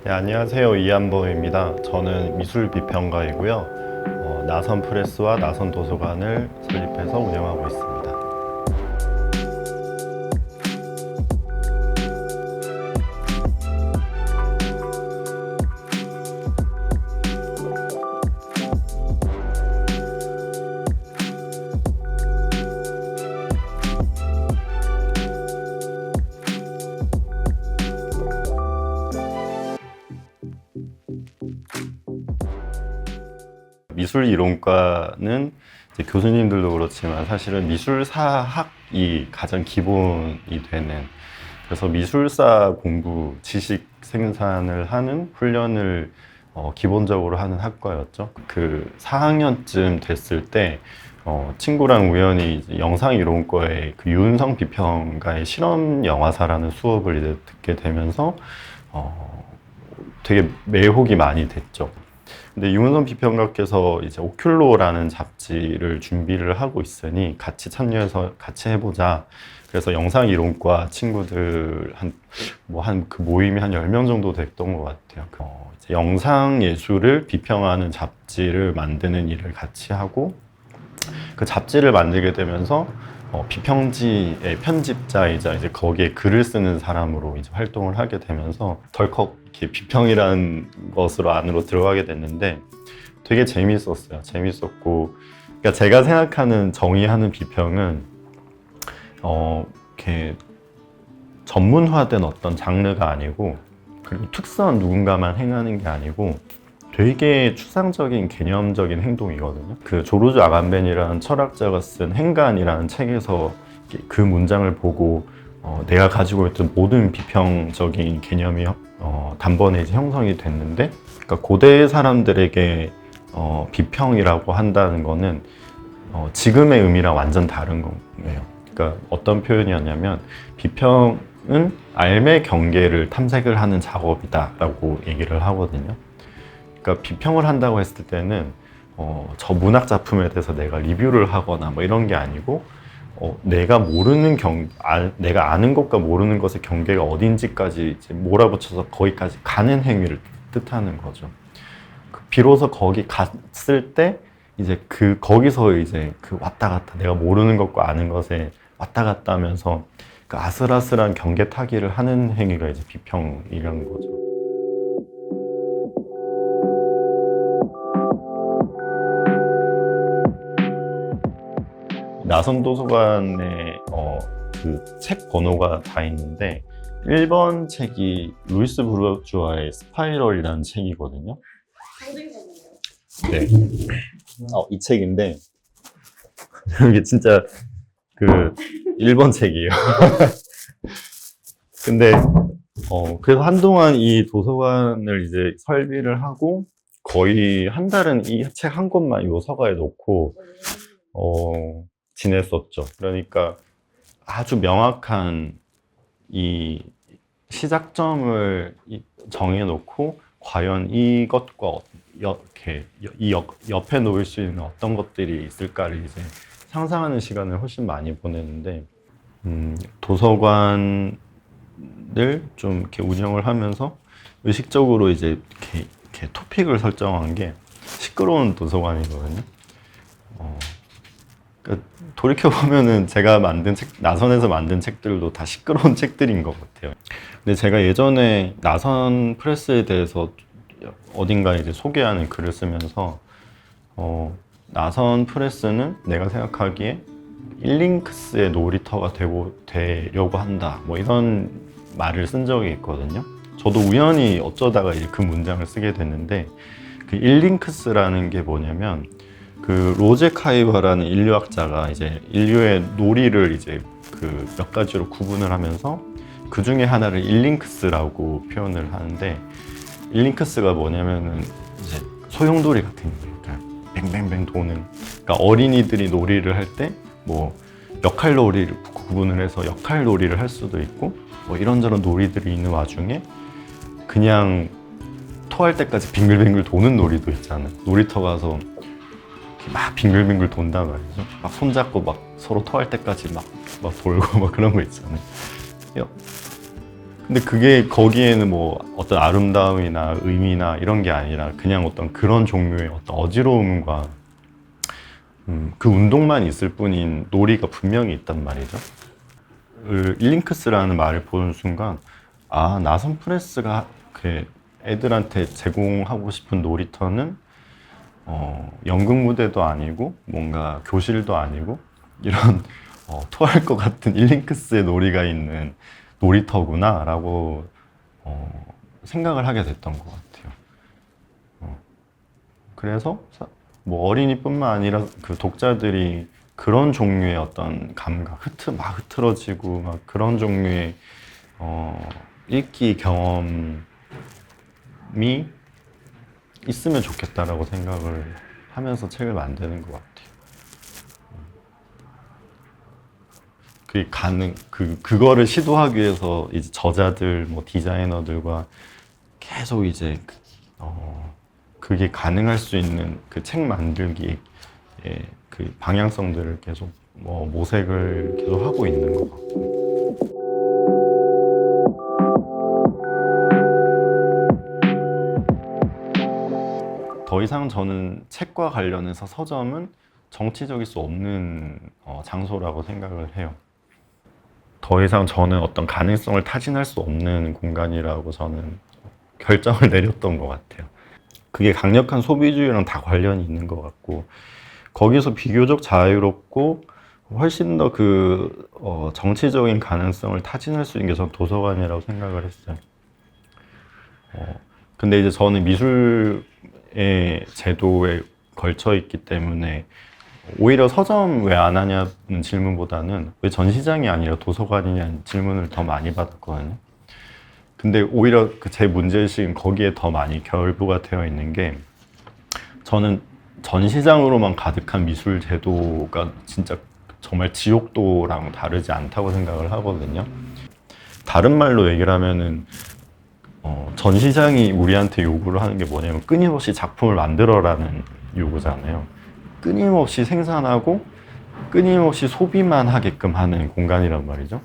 네, 안녕하세요. 이한범입니다. 저는 미술비평가이고요. 나선 프레스와 나선 도서관을 설립해서 운영하고 있습니다. 미술이론과는 이제 교수님들도 그렇지만 사실은 미술사학이 가장 기본이 되는, 그래서 미술사 공부, 지식 생산을 하는 훈련을 기본적으로 하는 학과였죠. 그 4학년쯤 됐을 때 친구랑 우연히 이제 영상이론과의 그 유은성 비평가의 실험 영화사라는 수업을 이제 듣게 되면서 되게 매혹이 많이 됐죠. 근데 유은선 비평가께서 이제 오큘로라는 잡지를 준비를 하고 있으니 같이 참여해서 같이 해보자. 그래서 영상이론과 친구들 한 그 모임이 한 10명 정도 됐던 것 같아요. 이제 영상 예술을 비평하는 잡지를 만드는 일을 같이 하고, 그 잡지를 만들게 되면서 비평지의 편집자이자 이제 거기에 글을 쓰는 사람으로 이제 활동을 하게 되면서 덜컥 이렇게 비평이라는 것으로 안으로 들어가게 됐는데 되게 재밌었어요. 재밌었고, 그러니까 제가 생각하는 정의하는 비평은 이렇게 전문화된 어떤 장르가 아니고, 그리고 특수한 누군가만 행하는 게 아니고 되게 추상적인 개념적인 행동이거든요. 그 조르주 아간벤이라는 철학자가 쓴 행간이라는 책에서 그 문장을 보고 내가 가지고 있던 모든 비평적인 개념이 단번에 이제 형성이 됐는데, 그러니까 고대 사람들에게 비평이라고 한다는 거는 지금의 의미랑 완전 다른 거예요. 그러니까 어떤 표현이었냐면, 비평은 삶의 경계를 탐색을 하는 작업이다라고 얘기를 하거든요. 그러니까 비평을 한다고 했을 때는 저 문학 작품에 대해서 내가 리뷰를 하거나 뭐 이런 게 아니고, 내가 모르는 내가 아는 것과 모르는 것의 경계가 어딘지까지 이제 몰아붙여서 거기까지 가는 행위를 뜻하는 거죠. 비로소 거기 갔을 때 이제 거기서 이제 그 왔다 갔다, 내가 모르는 것과 아는 것에 왔다 갔다 하면서 그 아슬아슬한 경계 타기를 하는 행위가 이제 비평이라는 거죠. 나선 도서관에 그 책 번호가 다 있는데 1번 책이 루이스 부르주아의 스파이럴이라는 책이거든요. 네. 이 책인데 이게 진짜 그 1번 책이에요. 근데 그래서 한동안 이 도서관을 이제 설비를 하고 거의 한 달은 이 책 한 권만 이 서가에 놓고 지냈었죠. 그러니까 아주 명확한 이 시작점을 정해놓고 과연 이것과 이렇게 옆에 놓을 수 있는 어떤 것들이 있을까를 이제 상상하는 시간을 훨씬 많이 보내는데, 도서관을 좀 이렇게 운영을 하면서 의식적으로 이제 이렇게 토픽을 설정한 게 시끄러운 도서관이거든요. 그러니까 돌이켜보면은 제가 만든 나선에서 만든 책들도 다 시끄러운 책들인 것 같아요. 근데 제가 예전에 나선 프레스에 대해서 어딘가 이제 소개하는 글을 쓰면서 나선 프레스는 내가 생각하기에 일링크스의 놀이터가 되려고 한다, 뭐 이런 말을 쓴 적이 있거든요. 저도 우연히 어쩌다가 그 문장을 쓰게 됐는데, 그 일링크스라는 게 뭐냐면, 그 로제 카이버라는 인류학자가 이제 인류의 놀이를 이제 그 몇 가지로 구분을 하면서 그 중에 하나를 일링크스라고 표현을 하는데, 일링크스가 뭐냐면은 이제 소용돌이 같은 거예요. 그러니까 뱅뱅뱅 도는, 그러니까 어린이들이 놀이를 할 때 뭐 역할 놀이를 구분을 해서 역할 놀이를 할 수도 있고, 뭐 이런저런 놀이들이 있는 와중에 그냥 토할 때까지 빙글빙글 도는 놀이도 있잖아요. 놀이터 가서 막 빙글빙글 돈다 말이죠. 막 손잡고 막 서로 토할 때까지 막 돌고 막 그런 거 있잖아요. 근데 그게 거기에는 뭐 어떤 아름다움이나 의미나 이런 게 아니라 그냥 어떤 그런 종류의 어떤 어지러움과 그 운동만 있을 뿐인 놀이가 분명히 있단 말이죠. 그 일링크스라는 말을 보는 순간 아, 나선 프레스가 그 애들한테 제공하고 싶은 놀이터는 연극 무대도 아니고 뭔가 교실도 아니고 이런 토할 것 같은 일링크스의 놀이가 있는 놀이터구나 라고 생각을 하게 됐던 것 같아요. 그래서 뭐 어린이뿐만 아니라 그 독자들이 그런 종류의 어떤 감각, 막 흐트러지고 막 그런 종류의 읽기 경험이 있으면 좋겠다라고 생각을 하면서 책을 만드는 것 같아요. 그거를 시도하기 위해서 이제 저자들, 뭐 디자이너들과 계속 이제 그게 가능할 수 있는 그 책 만들기의 그 방향성들을 계속 모색을 계속 하고 있는 것 같고. 더 이상 저는 책과 관련해서 서점은 정치적일 수 없는 장소라고 생각을 해요. 더 이상 저는 어떤 가능성을 타진할 수 없는 공간이라고 저는 결정을 내렸던 것 같아요. 그게 강력한 소비주의랑 다 관련이 있는 것 같고, 거기서 비교적 자유롭고 훨씬 더 정치적인 가능성을 타진할 수 있는 게 전 도서관이라고 생각을 했어요. 근데 이제 저는 미술의 제도에 걸쳐 있기 때문에 오히려 서점 왜 안 하냐는 질문보다는 왜 전시장이 아니라 도서관이냐는 질문을 더 많이 받았거든요. 근데 오히려 제 문제의식은 거기에 더 많이 결부가 되어 있는 게, 저는 전시장으로만 가득한 미술 제도가 진짜 정말 지옥도랑 다르지 않다고 생각을 하거든요. 다른 말로 얘기를 하면은 전시장이 우리한테 요구를 하는 게 뭐냐면 끊임없이 작품을 만들어라는 요구잖아요. 끊임없이 생산하고 끊임없이 소비만 하게끔 하는 공간이란 말이죠.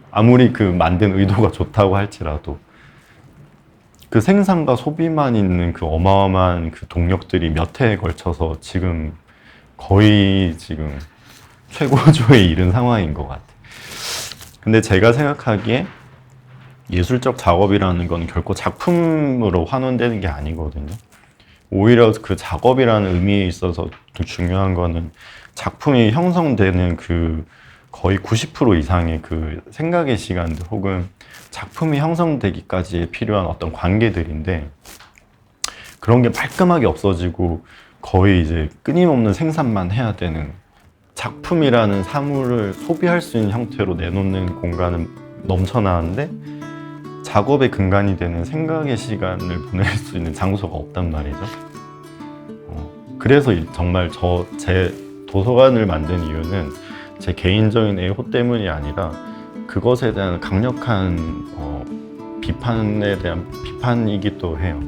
아무리 그 만든 의도가 좋다고 할지라도 그 생산과 소비만 있는 그 어마어마한 그 동력들이 몇 해에 걸쳐서 지금 거의 지금 최고조에 이른 상황인 것 같아요. 근데 제가 생각하기에 예술적 작업이라는 건 결코 작품으로 환원되는 게 아니거든요. 오히려 그 작업이라는 의미에 있어서 더 중요한 거는 작품이 형성되는 그 거의 90% 이상의 그 생각의 시간들 혹은 작품이 형성되기까지 필요한 어떤 관계들인데, 그런 게 말끔하게 없어지고 거의 이제 끊임없는 생산만 해야 되는, 작품이라는 사물을 소비할 수 있는 형태로 내놓는 공간은 넘쳐나는데 작업의 근간이 되는 생각의 시간을 보낼 수 있는 장소가 없단 말이죠. 그래서 정말 제 도서관을 만든 이유는 제 개인적인 애호 때문이 아니라 그것에 대한 강력한 비판에 대한 비판이기도 해요.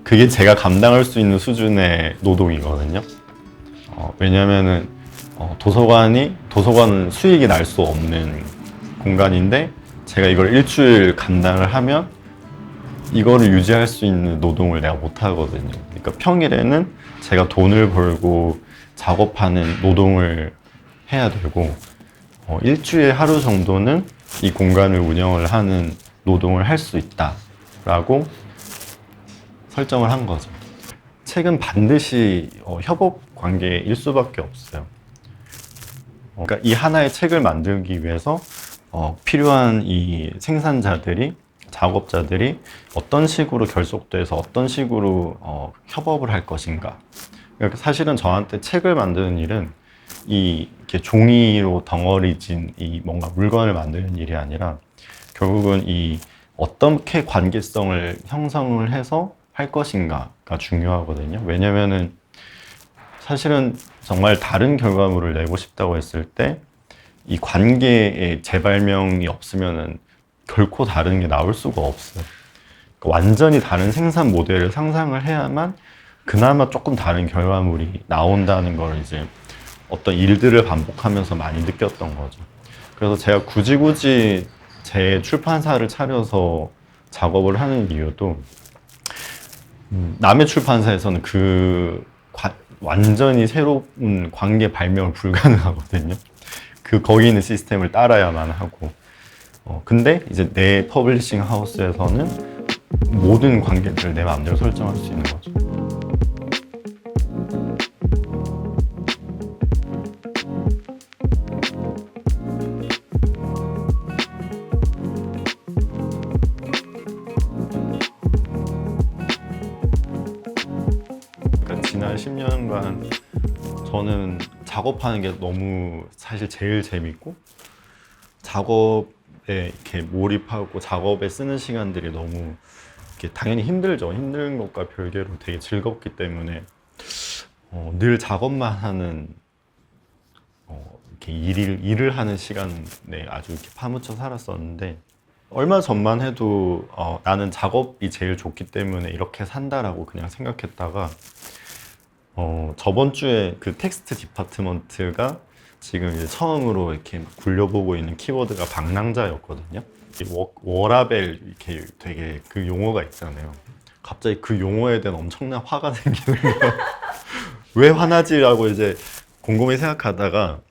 그게 제가 감당할 수 있는 수준의 노동이거든요. 왜냐면은 도서관은 수익이 날 수 없는 공간인데 제가 이걸 일주일 감당을 하면 이거를 유지할 수 있는 노동을 내가 못 하거든요. 그러니까 평일에는 제가 돈을 벌고 작업하는 노동을 해야 되고, 일주일 하루 정도는 이 공간을 운영을 하는 노동을 할 수 있다라고 설정을 한 거죠. 책은 반드시 협업 관계일 수밖에 없어요. 그러니까 이 하나의 책을 만들기 위해서 필요한 이 생산자들이, 작업자들이 어떤 식으로 결속돼서 어떤 식으로 협업을 할 것인가. 그러니까 사실은 저한테 책을 만드는 일은 이렇게 종이로 덩어리진 이 뭔가 물건을 만드는 일이 아니라 결국은 이 어떻게 관계성을 형성을 해서 할 것인가가 중요하거든요. 왜냐면은 사실은 정말 다른 결과물을 내고 싶다고 했을 때 이 관계의 재발명이 없으면은 결코 다른 게 나올 수가 없어요. 그러니까 완전히 다른 생산 모델을 상상을 해야만 그나마 조금 다른 결과물이 나온다는 걸 이제 어떤 일들을 반복하면서 많이 느꼈던 거죠. 그래서 제가 굳이 제 출판사를 차려서 작업을 하는 이유도 남의 출판사에서는 완전히 새로운 관계 발명을 불가능하거든요. 거기 있는 시스템을 따라야만 하고. 근데 이제 내 퍼블리싱 하우스에서는 모든 관계들을 내 마음대로 설정할 수 있는 거죠. 그러니까 지난 10년간 저는 작업하는 게 너무 사실 제일 재밌고 작업에 이렇게 몰입하고 작업에 쓰는 시간들이 너무 이렇게 당연히 힘들죠. 힘든 것과 별개로 되게 즐겁기 때문에 늘 작업만 하는 이렇게 일을 하는 시간에 아주 이렇게 파묻혀 살았었는데 얼마 전만 해도 나는 작업이 제일 좋기 때문에 이렇게 산다라고 그냥 생각했다가 저번 주에 그 텍스트 디파트먼트가 지금 이제 처음으로 이렇게 굴려보고 있는 키워드가 방랑자였거든요. 워라벨 이렇게 되게 그 용어가 있잖아요. 갑자기 그 용어에 대한 엄청난 화가 생기는 거예요. 왜 화나지라고 이제 곰곰이 생각하다가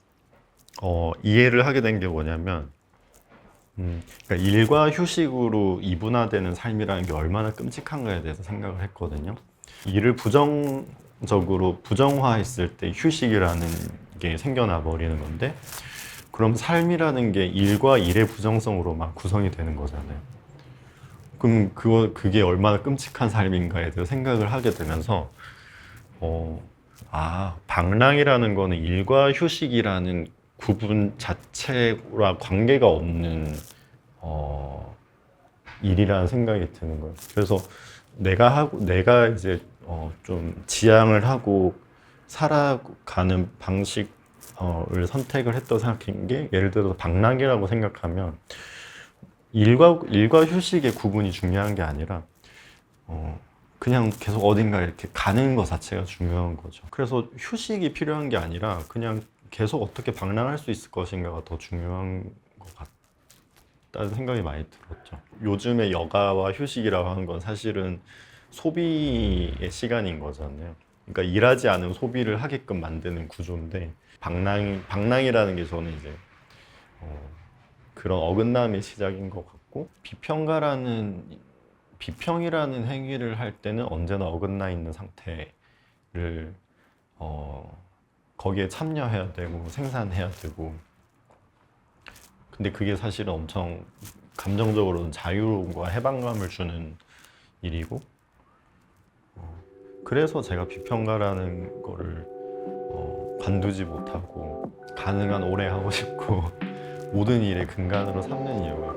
이해를 하게 된 게 뭐냐면 그러니까 일과 휴식으로 이분화되는 삶이라는 게 얼마나 끔찍한가에 대해서 생각을 했거든요. 일을 부정적으로 부정화했을 때 휴식이라는 게 생겨나 버리는 건데 그럼 삶이라는 게 일과 일의 부정성으로만 구성이 되는 거잖아요. 그럼 그게 얼마나 끔찍한 삶인가에 대해서 생각을 하게 되면서 방랑이라는 거는 일과 휴식이라는 구분 자체와 관계가 없는 일이라는 생각이 드는 거예요. 그래서 내가 이제 좀 지향을 하고 살아가는 방식을 선택을 했다고 생각한 게 예를 들어서 방랑이라고 생각하면 일과 휴식의 구분이 중요한 게 아니라 그냥 계속 어딘가 이렇게 가는 것 자체가 중요한 거죠. 그래서 휴식이 필요한 게 아니라 그냥 계속 어떻게 방랑할 수 있을 것인가가 더 중요한 것 같다는 생각이 많이 들었죠. 요즘에 여가와 휴식이라고 하는 건 사실은 소비의 시간인 거잖아요. 그러니까 일하지 않은 소비를 하게끔 만드는 구조인데 방랑이라는 게 저는 이제 그런 어긋남의 시작인 것 같고 비평이라는 행위를 할 때는 언제나 어긋나 있는 상태를 거기에 참여해야 되고 생산해야 되고 근데 그게 사실은 엄청 감정적으로는 자유로움과 해방감을 주는 일이고 그래서 제가 비평가라는 거를 관두지 못하고 가능한 오래 하고 싶고 모든 일의 근간으로 삼는 이유가